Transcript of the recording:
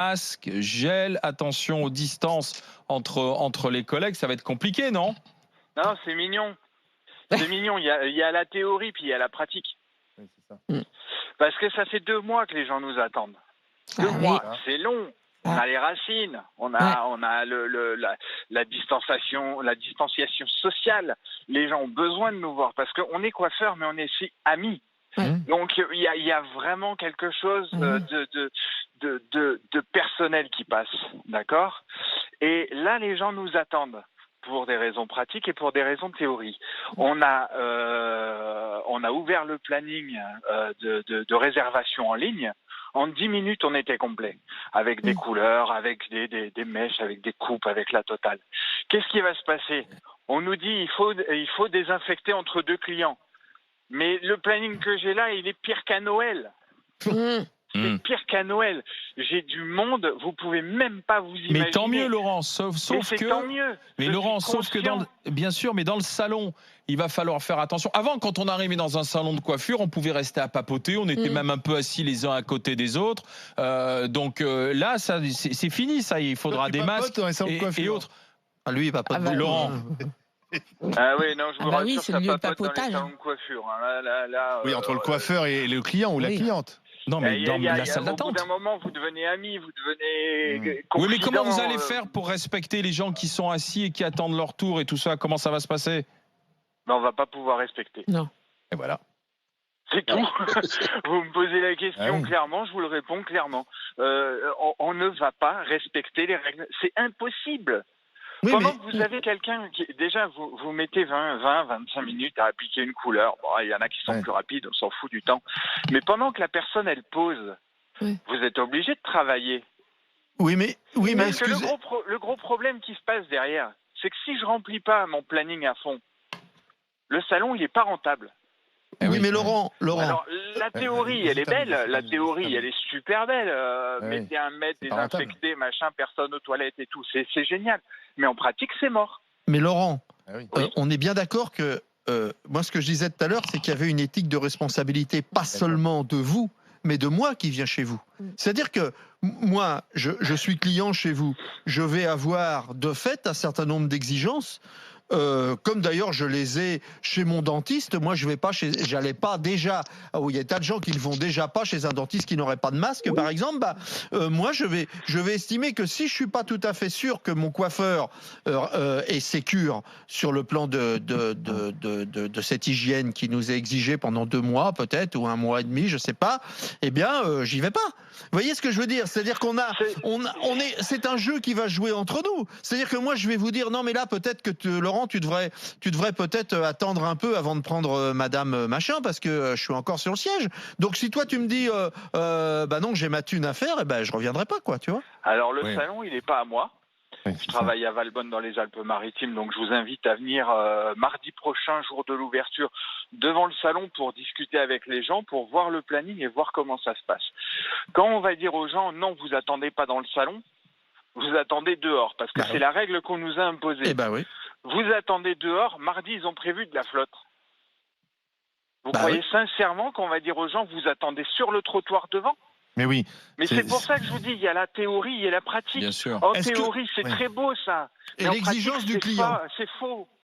masque, gel, attention aux distances entre les collègues, ça va être compliqué, non? Non, c'est mignon. C'est mignon. Il y a la théorie, puis il y a la pratique. Oui, c'est ça. Parce que ça fait 2 mois que les gens nous attendent. Ah 2 oui. mois, c'est long. On Ah. a les racines, on Ouais. a la distanciation sociale. Les gens ont besoin de nous voir parce qu'on est coiffeurs, mais on est aussi amis. Ouais. Donc il y a vraiment quelque chose de personnel qui passe, d'accord? Et là, les gens nous attendent pour des raisons pratiques et pour des raisons de théorie. On a ouvert le planning de réservation en ligne. En 10 minutes, on était complet, avec des couleurs, avec des mèches, avec des coupes, avec la totale. Qu'est-ce qui va se passer? On nous dit il faut désinfecter entre 2 clients. Mais le planning que j'ai là, il est pire qu'à Noël. C'est pire qu'à Noël. J'ai du monde, vous pouvez même pas vous imaginer. Mais tant mieux, Laurent, sauf que... tant mieux. Mais Laurent, sauf que bien sûr, mais dans le salon, il va falloir faire attention. Avant, quand on arrivait dans un salon de coiffure, on pouvait rester à papoter, on était même un peu assis les uns à côté des autres. Donc là, ça, c'est fini, ça. Il faudra des masques et autres. Ah, lui, il va pas Laurent. Ah oui, non, je vous rassure, oui, c'est le ça lieu de papote dans les papotage. salons de coiffure. Hein. Oui, entre le coiffeur et le client ou la cliente. Non, mais dans la salle Au bout d'attente. d'un moment, vous devenez amis, vous devenez Oui, mais comment vous confidents, allez faire pour respecter les gens qui sont assis et qui attendent leur tour et tout ça? Comment ça va se passer? Ben, on va pas pouvoir respecter. Non. Et voilà. C'est tout. Vous me posez la question clairement, je vous le réponds clairement. On ne va pas respecter les règles. C'est impossible. Oui, Pendant que vous avez quelqu'un qui, déjà, vous mettez 25 minutes à appliquer une couleur. Bon, il y en a qui sont plus rapides, on s'en fout du temps. Mais pendant que la personne, elle pose, vous êtes obligé de travailler. Oui, mais Parce que le gros problème qui se passe derrière, c'est que si je remplis pas mon planning à fond, le salon, il est pas rentable. Oui, mais Laurent. Alors, la théorie, elle est belle. La théorie, elle est super belle. Mettez un mètre désinfecté, machin, personne aux toilettes et tout. C'est génial. Mais en pratique, c'est mort. Mais Laurent, on est bien d'accord que moi, ce que je disais tout à l'heure, c'est qu'il y avait une éthique de responsabilité, pas seulement de vous, mais de moi qui viens chez vous. C'est-à-dire que moi, je suis client chez vous. Je vais avoir de fait un certain nombre d'exigences. Comme d'ailleurs je les ai chez mon dentiste. Moi, j'allais pas déjà. Il y a des tas de gens qui ne vont déjà pas chez un dentiste qui n'aurait pas de masque, par exemple. Moi, je vais estimer que si je suis pas tout à fait sûr que mon coiffeur est sécure sur le plan de cette hygiène qui nous est exigée pendant 2 mois, peut-être, ou 1 mois et demi, je sais pas. Eh bien, j'y vais pas. Vous voyez ce que je veux dire? C'est-à-dire c'est un jeu qui va jouer entre nous. C'est-à-dire que moi, je vais vous dire non, mais là, peut-être que Laurent, tu devrais peut-être attendre un peu avant de prendre Madame Machin, parce que je suis encore sur le siège. Donc, si toi, tu me dis, non, j'ai ma thune à faire, je reviendrai pas, quoi, tu vois. Alors, le salon, il n'est pas à moi. Je travaille à Valbonne dans les Alpes-Maritimes, donc je vous invite à venir mardi prochain, jour de l'ouverture, devant le salon pour discuter avec les gens, pour voir le planning et voir comment ça se passe. Quand on va dire aux gens, non, vous attendez pas dans le salon, vous attendez dehors, parce que c'est la règle qu'on nous a imposée. Eh ben oui. Vous attendez dehors, mardi, ils ont prévu de la flotte. Vous croyez sincèrement qu'on va dire aux gens, vous attendez sur le trottoir devant? Mais oui. Mais c'est pour ça que je vous dis, il y a la théorie et la pratique. Bien sûr. En théorie, c'est très beau ça. Et Mais en l'exigence pratique, du client. C'est faux.